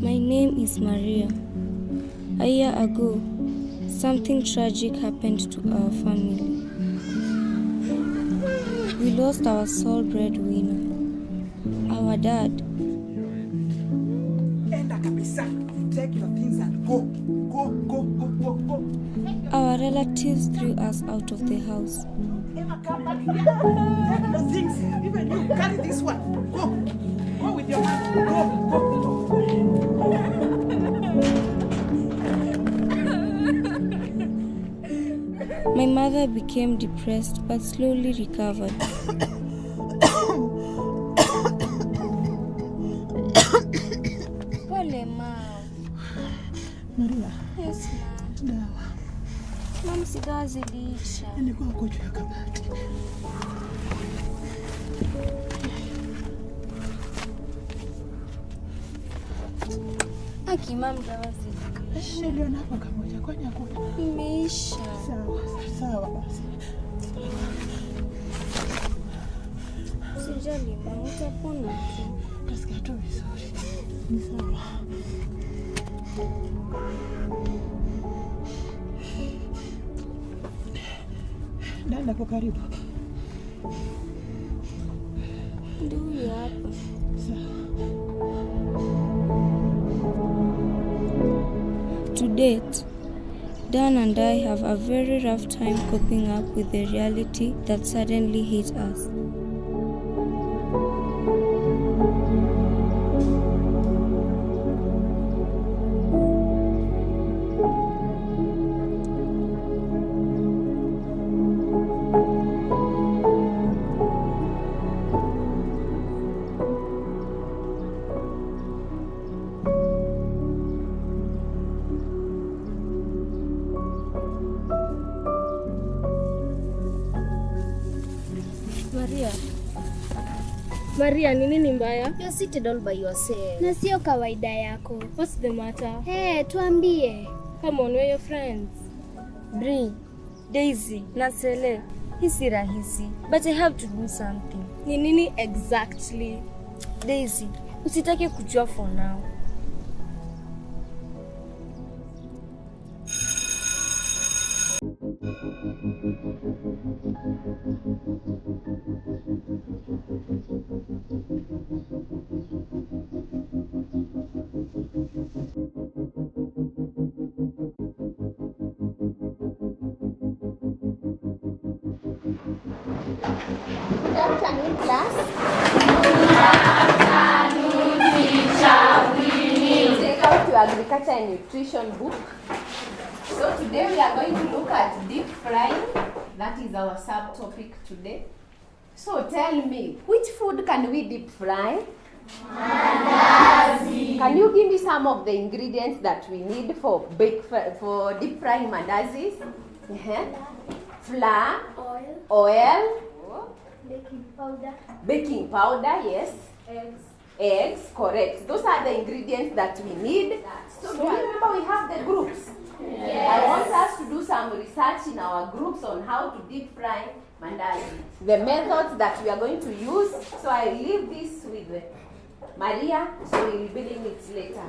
My name is Maria. A year ago, something tragic happened to our family. We lost our sole breadwinner, our dad. Take your things and go. Our relatives threw us out of the house. Emma, come back here. Take your things. Even you, carry this one. Go with your hand. Go. My mother became depressed but slowly recovered. Pole, Mom. Maria. Yes, Mom. Dawa. Mom, sigawa ziliisha. Nilikuwa huko juu ya kabati. Aki, Mom, dawa ziliisha. Niliona hapa kamoja, kwani hakuna? Imeisha. Sawa basi. Usijali, Mom, utapona tu. Nasikia tu vizuri. Ni sawa. Dada kwa karibu. Ndio hapa. To date, Dan and I have a very rough time coping up with the reality that suddenly hit us. Maria, ni nini mbaya? You're seated all by yourself. Na sio kawaida yako. What's the matter? Hey, tuambie. Come on, we're your friends. Bri, Daisy, na Sele. Hii si rahisi, but I have to do something. Ni nini exactly? Daisy, usitake kujua for now. Good afternoon, class. Take out your agriculture and nutrition book. So today we are going to look at deep frying. That is our subtopic today. So tell me, which food can we deep fry? Mandazi. Can you give me some of the ingredients that we need for deep frying mandazis? Flour, oil, baking powder, yes. Eggs, correct. Those are the ingredients that we need. So do you remember we have the groups? Yes. I want us to do some research in our groups on how to deep fry mandazi. The methods that we are going to use. So I leave this with Maria, so we will be doing it later.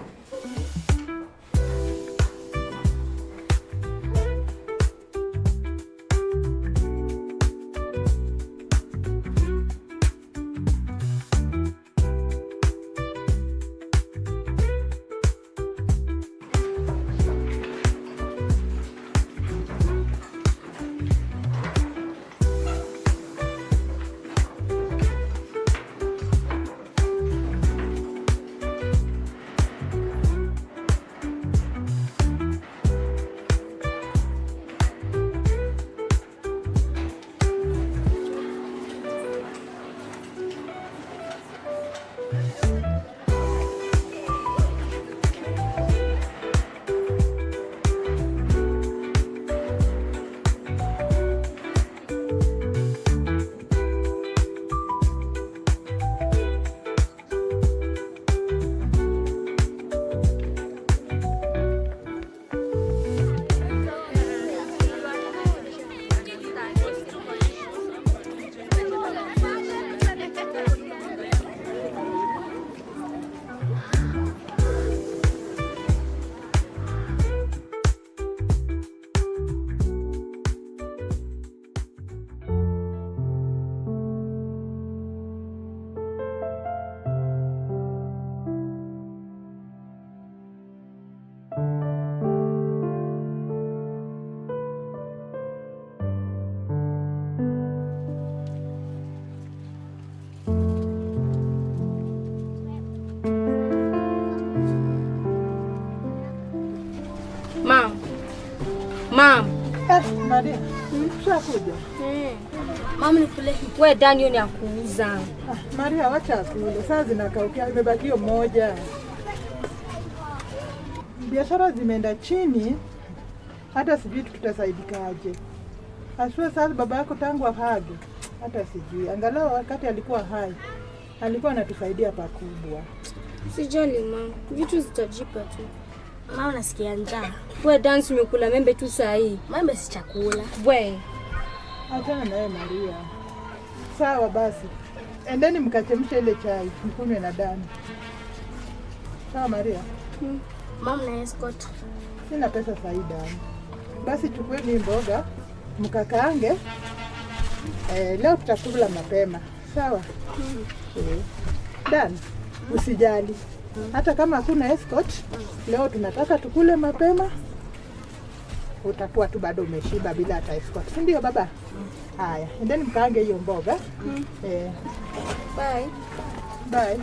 Atakuja. Mama nikule. Wewe Dani ni akuuza. Maria wacha akule. Saa zinakaukia imebaki hiyo moja. Biashara zimeenda chini. Hata sijui tutasaidikaje. Asua sasa baba yako tangu ahage. Hata sijui. Angalau wakati alikuwa hai. Alikuwa anatusaidia pakubwa. Sijali mama. Vitu zitajipa tu. Mama unasikia njaa. Wewe dance umekula membe tu saa hii. Membe si chakula. Wewe. Achana naye Maria. Sawa basi. Endeni mkachemsha ile chai, mkunywe na Dani. Sawa Maria? Mama na escort. Sina pesa faida. Basi chukueni mboga, mkakaange. Leo tutakula mapema. Sawa? Dani, usijali. Hata kama hakuna escort, leo tunataka tukule mapema. Utakuwa tu bado umeshiba bila hata escort. Ndio baba? Haya, endeni mkaange hiyo mboga. Bye. Bye.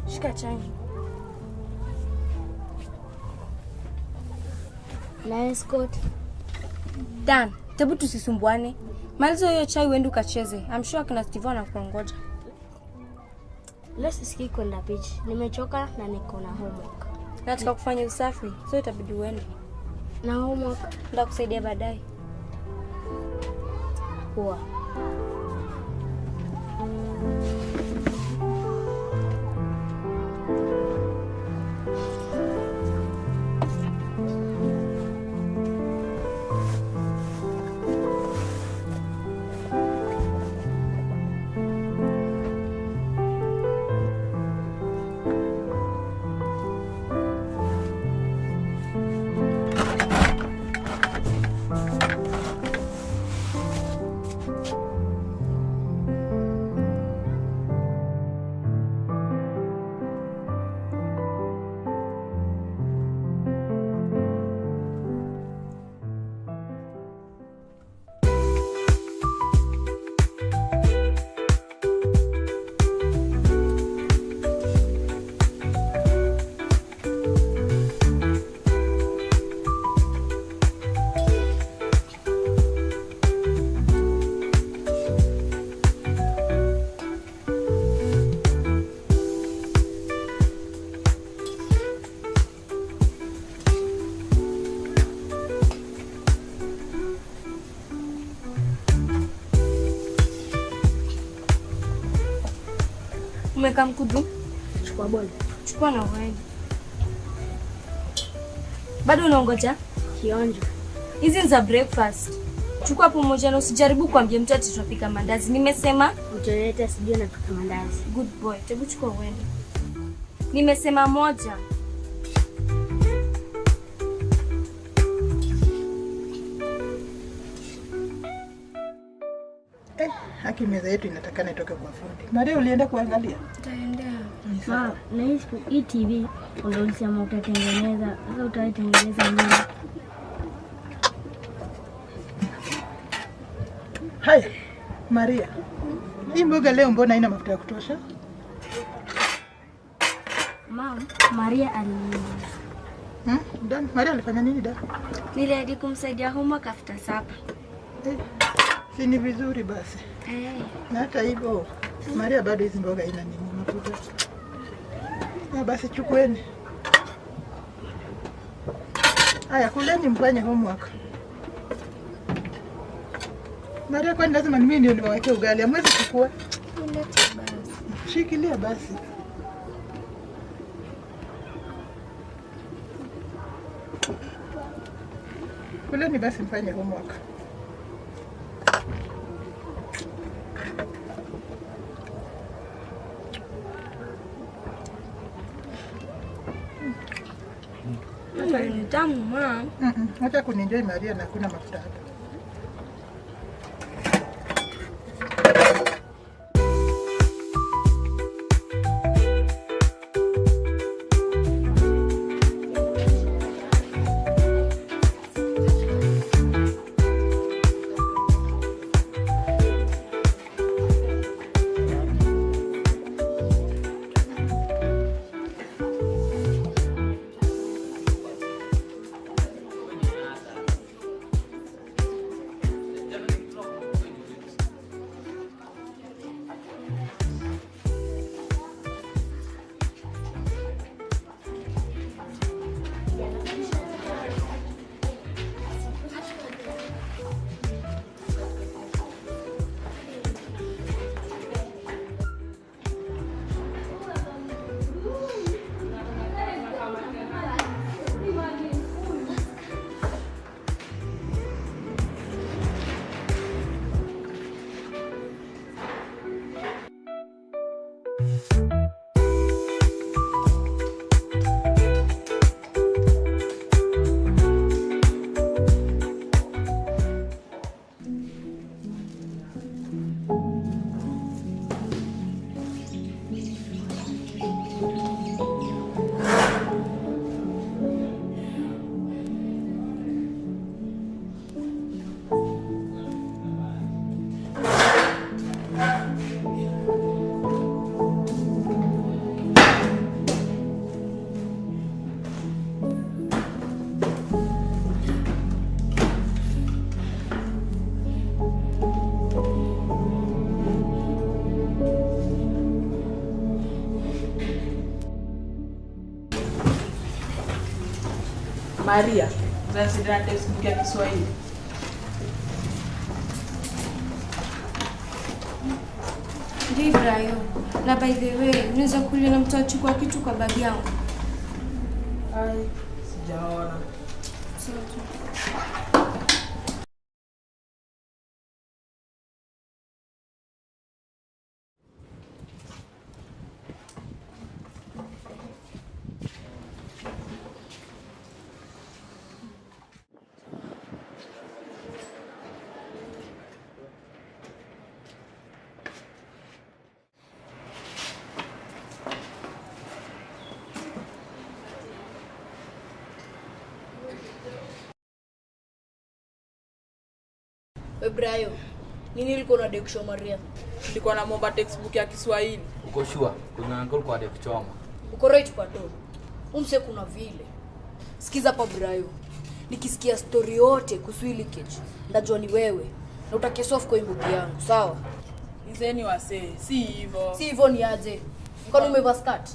Shika chai. Na escort. Dan, tebu tusisumbuane. Maliza hiyo chai uende ukacheze. I'm sure kina Steve anakuongoja. Leo sisikii kwenda beach. Nimechoka na niko na homework. Nataka kufanya usafi, so itabidi uende. Na homework ndakusaidia baadaye. Poa. Umeka mkudu? Chukua bwana. Chukua na wewe. Bado unaongoja? Kionjo. Hizi ni za breakfast. Chukua pamoja na usijaribu kuambia mtu ati tunapika mandazi. Nimesema utaleta sijui napika mandazi. Good boy. Hebu chukua wewe. Nimesema moja. Haki meza yetu inatakana itoke kwa fundi. Maria ulienda kuangalia? Nitaenda. Na hii TV ndio ulisema utatengeneza. Sasa utaitengeneza nini? Haya, Maria. Hii mboga leo mbona haina mafuta ya kutosha? Mama, Maria aliniambia. Dan, Maria alifanya nini Dan? Niliahidi kumsaidia homework after supper. Si ni vizuri basi. Na hata hivyo Maria bado hizi mboga ina nini mafuta. Na basi chukueni. Haya, kuleni mfanye homework. Maria, kwani lazima mimi ndio niwaweke ugali? Hamwezi chukua? Shikilia basi. Kuleni basi mfanye homework. Ni tamu mama. Acha kunienjoy Maria na kuna mafuta hapa. Maria, unasaidia textbook ya Kiswahili? Ndio Brayo. Na by the way, unaweza kulia na mtu achukua kitu kwa bagi yangu? Ai, sijaona. Brayo, nini ulikuwa unadai kushow Maria? Nilikuwa naomba textbook ya Kiswahili. Uko sure? Kuna uncle kwa kuchoma. Uko right pato. Umse kuna vile. Sikiza hapa Brayo. Nikisikia story yote kuhusu leakage, ndajua ni wewe. Na utakeswa kwa inbox yangu, sawa? Nizeni wase, si hivyo. Si hivyo ni aje? Kwani umevaa skirt?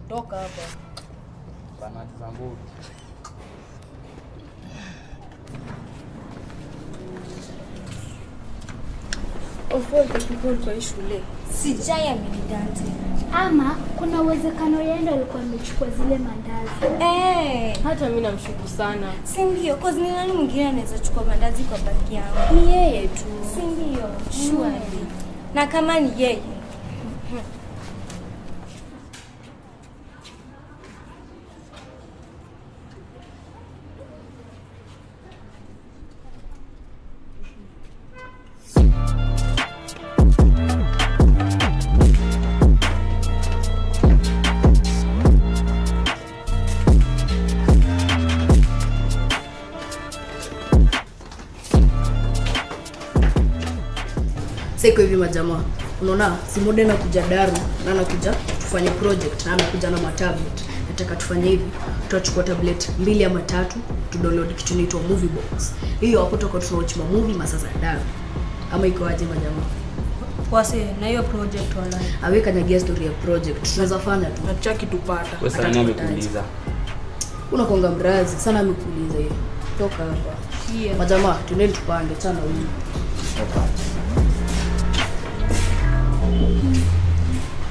Toka hapa. Bana tazambu. Kwa shule. Sijai amini Dante. Ama kuna uwezekano yeye alikuwa amechukua zile mandazi. Hata mimi namshuku sana. Si ndio? Cause ni nani mwingine anaweza chukua mandazi kwa bagi yangu? Ni yeye tu. Si ndio? Surely. Na kama ni yeye. Sasa hivi majamaa, unaona si muda na kuja Daru na anakuja tufanye project na anakuja na matablet. Nataka tufanye hivi, tutachukua tablet 2 ama 3, tu download kitu inaitwa Movie Box. Hiyo hapo tutakuwa tunawatch movie masaa za Daru. Ama iko aje majamaa? Wase na hiyo project online. Aweka na story ya project. Tunaweza fanya tu. Tunataka kitupata. Wewe sana amekuuliza. Unakonga mrazi sana amekuuliza hiyo. Toka hapa. Yeah. Majamaa, tuneni tupange sana huyu. Toka.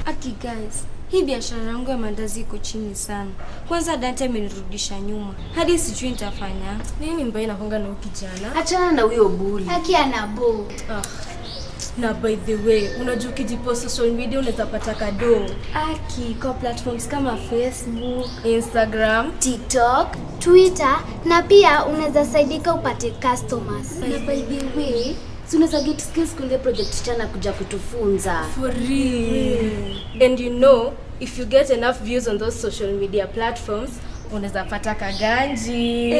Aki guys, hii biashara yangu ya mandazi iko chini sana. Kwanza Dante amenirudisha nyuma. Hadi sijui nitafanya. Nini mbaya inakonga na ukijana? Achana na huyo bully. Haki anabo. Na by the way, unajua ukijipost social media unaweza pata kado. Aki kwa platforms kama Facebook, Instagram, TikTok, Twitter na pia unaweza saidika upate customers. Na by the way, tunaweza get skills kule project tena kuja kutufunza. for real. And you know, if you get enough views on those social media platforms, unaweza pata kaganji.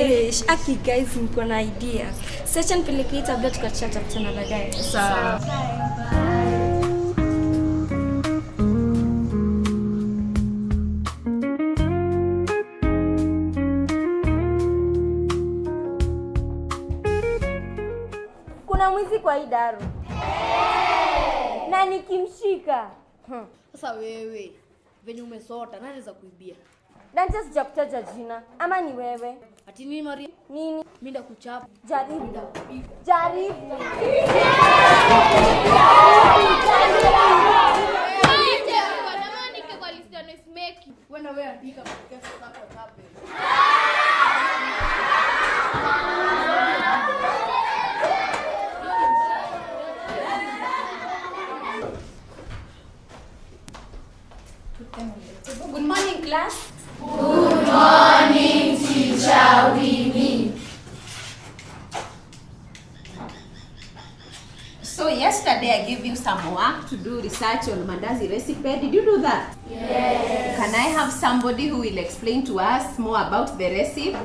Aki guys, niko na idea. Search and peleke hii tablet tukachata tena baadaye. Sawa. Kuna mwizi kwa hii Daru. Na nikimshika. Sasa wewe, venye umesota, nani anaweza kuibia? Dante sijakutaja jina. Ama ni wewe? Ati nini Maria? Nini? Mimi ndakuchapa. Jaribu. Jaribu. Wenda wewe andika podcast zako tape. class? Good morning, Teacher Winnie. So yesterday I gave you some work to do research on mandazi recipe. Did you do that? Yes. Can I have somebody who will explain to us more about the recipe?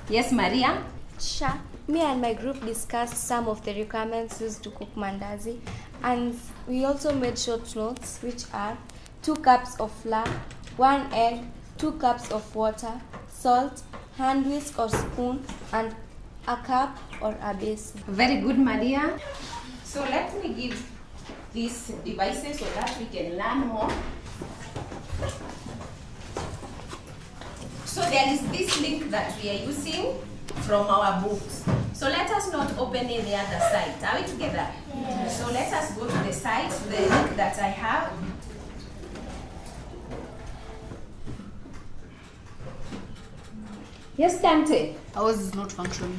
Yes, Maria? Sure. Me and my group discussed some of the requirements used to cook mandazi, and we also made short notes, which are 2 cups of flour, 1 egg, 2 cups of water, salt, hand whisk or spoon, and a cup or a basin. Very good, Maria. So let me give these devices so that we can learn more. So there is this link that we are using from our books. So let us not open any other site. Are we together? Yes. So let us go to the site, the link that I have. Yes, Dante. Ours is not functioning.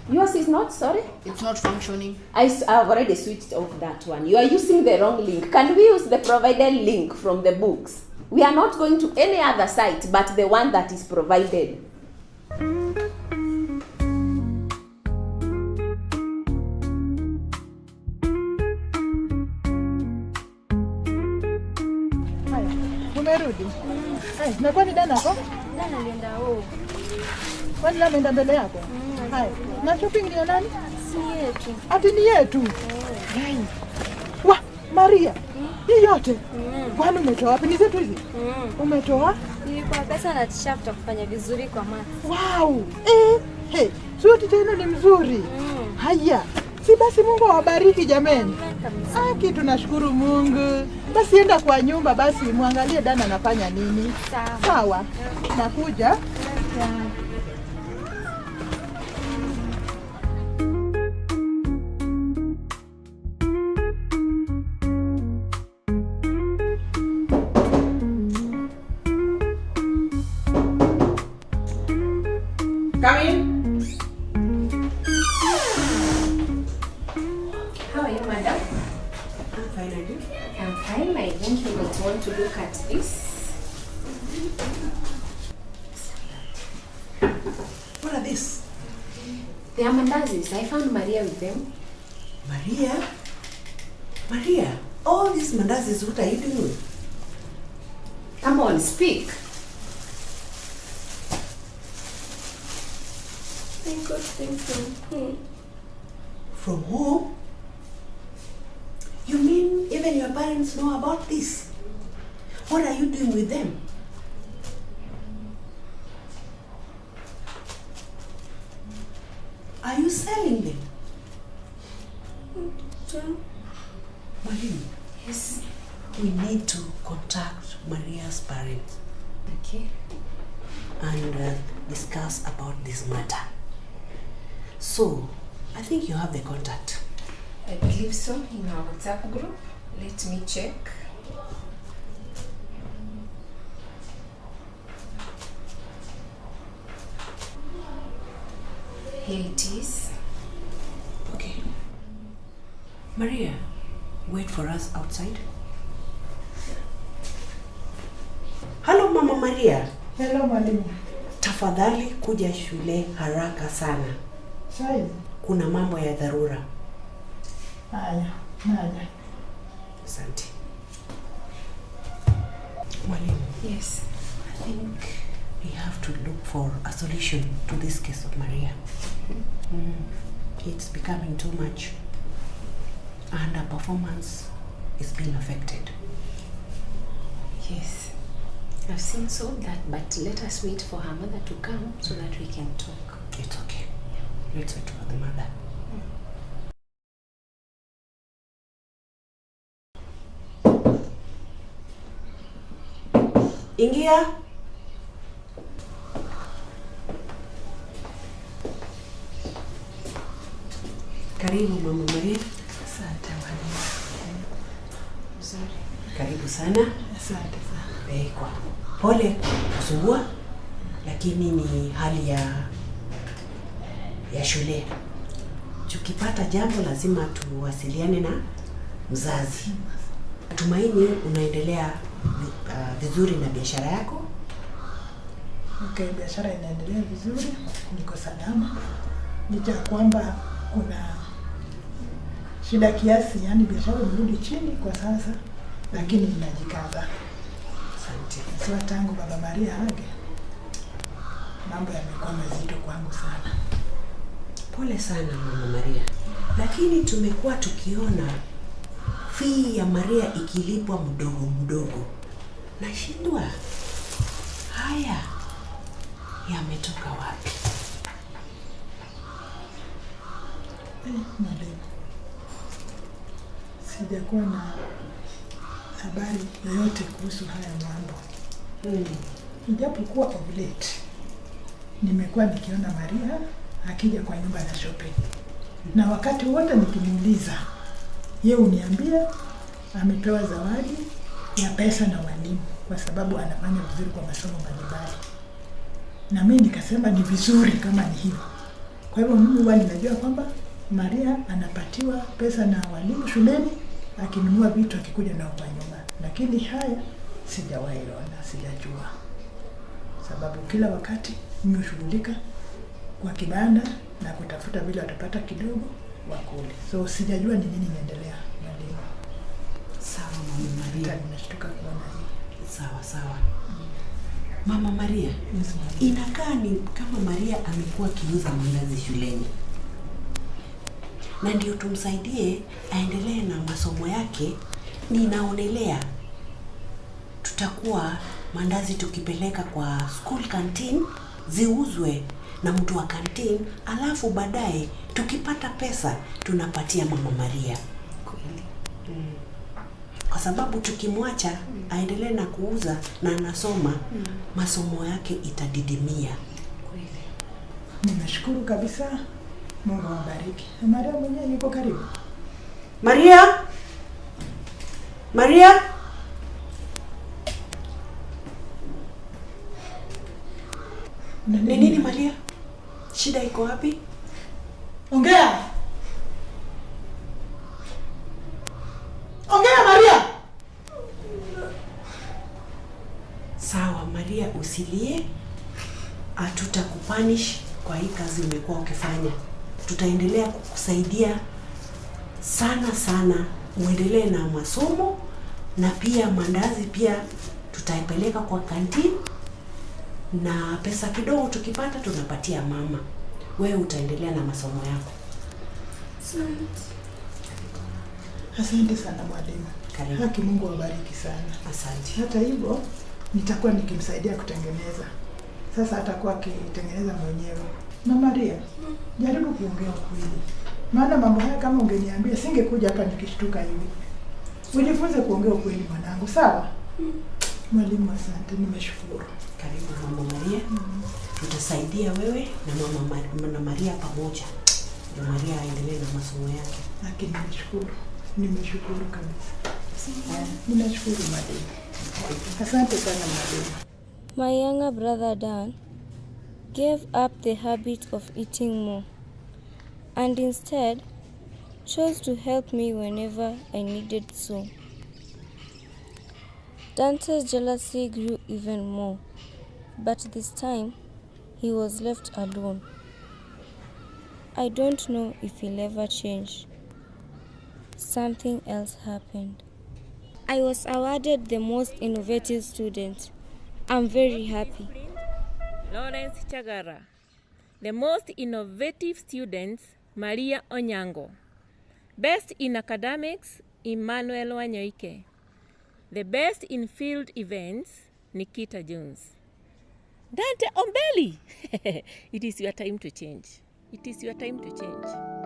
Yours is not, sorry? It's not functioning. I've already switched off that one. You are using the wrong link. Can we use the provided link from the books? We are not going to any other site but the one that is provided. Haya, umerudi? Haya, na kwani Dana hapo? Dana alienda huko. Kwani la ameenda mbele yako? Haya, na shopping ni ya nani? Si yetu. Ati ni yetu. Wa, Maria. Hii yote. Kwani umetoa wapi? Ni zetu hizi? Umetoa? Nilikuwa pesa na tishafuta kufanya vizuri kwa maths. Wow. Hey, suti tena ni mzuri. Haya. Si basi Mungu awabariki jameni. Aki tunashukuru Mungu. Basi enda kwa nyumba basi muangalie Dana anafanya nini. Sawa. Nakuja. Come in. How are you, madam? I'm fine, are you? I'm fine. I think you might want to look at this. What are these? They are mandazis. I found Maria with them. Maria? Maria, all these mandazis, what are you doing with? Come on, speak. I got them from home. From home? You mean even your parents know about this? What are you doing with them? Are you selling them? Maria, Yes. we need to contact Maria's parents Okay. and discuss about this matter. So, I think you have the contact. I believe so, in our WhatsApp group. Let me check. Here it is. Okay. Maria, wait for us outside. Hello, Mama Maria. Hello mwalimu. Tafadhali kuja shule haraka sana. Saizi. Kuna mambo ya dharura. Haya, naja. Asante. Mwalimu, Yes. I think we have to look for a solution to this case of Maria. It's becoming too much and her performance is being affected. Yes. I've seen so that, but let us wait for her mother to come so that we can talk. It's okay. Let's wait for the mother. Ingia. Karibu Mama Maria. Asante mwalimu. Sorry. Karibu sana. Asante sana. Kwa pole kusumbua, lakini ni hali ya shule. Tukipata jambo lazima tuwasiliane na mzazi. Tumaini unaendelea vizuri na biashara yako Okay, biashara inaendelea vizuri, niko salama. Licha ya kwamba kuna shida kiasi, yani biashara imerudi chini kwa sasa, lakini ninajikaza. Asante. Sasa tangu Baba Maria age, mambo yamekuwa mazito kwangu sana. Pole sana Mama Maria. Lakini tumekuwa tukiona fee ya Maria ikilipwa mdogo mdogo. Nashindwa. Haya yametoka wapi? Mwalimu, sijakuwa na habari yoyote kuhusu haya mambo. Ijapokuwa of late nimekuwa nikiona Maria akija kwa nyumba na shopping. Na wakati wote nikimuuliza, yeye uniambia amepewa zawadi ya pesa na walimu kwa sababu anafanya vizuri kwa masomo mbalimbali. Na mimi nikasema ni vizuri kama ni hivyo. Kwa hivyo mimi huwa ninajua kwamba Maria anapatiwa pesa na walimu shuleni akinunua vitu akikuja nao kwa nyumba. Lakini haya sijawahi ona, sijajua. Sababu kila wakati mimi hushughulika kwa kibanda na kutafuta vile watapata kidogo wakule. So sijajua ni nini inaendelea mwalimu. Sawa Mama Maria. Nimeshtuka kuona hii. Sawa. Mama Maria, inakaa ni kama Maria amekuwa akiuza mandazi shuleni. Na ndio tumsaidie aendelee na masomo yake. Ninaonelea tutakuwa mandazi tukipeleka kwa school canteen ziuzwe na mtu wa canteen, alafu baadaye tukipata pesa tunapatia Mama Maria. Kweli. Kwa sababu tukimwacha aendelee na kuuza na anasoma, masomo yake itadidimia. Kweli. Nimeshukuru kabisa. Mungu awabariki. Maria mwenyewe yuko karibu. Maria? Ni nini Maria? Shida iko wapi? Ongea Maria. Sawa Maria, usilie. Hatutakupunish kwa hii kazi umekuwa ukifanya. Tutaendelea kukusaidia sana uendelee na masomo, na pia mandazi pia tutaipeleka kwa canteen, na pesa kidogo tukipata tunapatia mama. Wewe utaendelea na masomo yako. Asante sana mwalimu. Karibu. Haki Mungu awabariki sana. Asante. Hata hivyo nitakuwa nikimsaidia kutengeneza. Sasa atakuwa akitengeneza mwenyewe. Na Maria, jaribu kuongea ukweli. Maana mambo haya kama ungeniambia singekuja hapa nikishtuka hivi. Ujifunze kuongea ukweli mwanangu, sawa? Mwalimu, asante, nimeshukuru. Karibu Mama Maria. Tutasaidia wewe na Maria pamoja. Ndio Maria aendelee na masomo yake. Lakini nimeshukuru kabisa. Ninashukuru mwalimu. Asante sana mwalimu. My younger brother Dan gave up the habit of eating more and instead chose to help me whenever I needed so. Dante's jealousy grew even more, but this time he was left alone. I don't know if he'll ever change. Something else happened. I was awarded the most innovative student. I'm very happy. Lawrence Chagara. The most innovative students, Maria Onyango. Best in academics, Emmanuel Wanyoike. The best in field events, Nikita Jones. Dante Ombeli! It is your time to change. It is your time to change.